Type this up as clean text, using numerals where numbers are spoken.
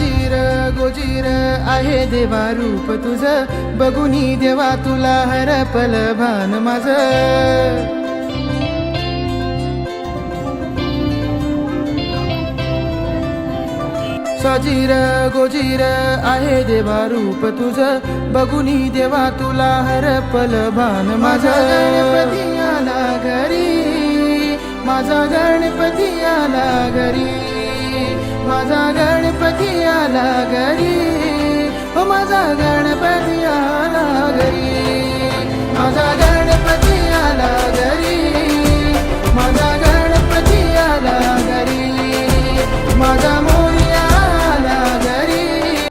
सजीर गोजीर आहे देवा रूप तुझं, बघुनी देवा तुला हरपल भान माझं. सजीर गोजीर आहे देवा रूप तुझं, बघुनी देवा तुला हरपल भान माझं. गणपती आला घरी, माझा गणपती आला घरी, माझा गणपती आला घरी, हो माझा गणपती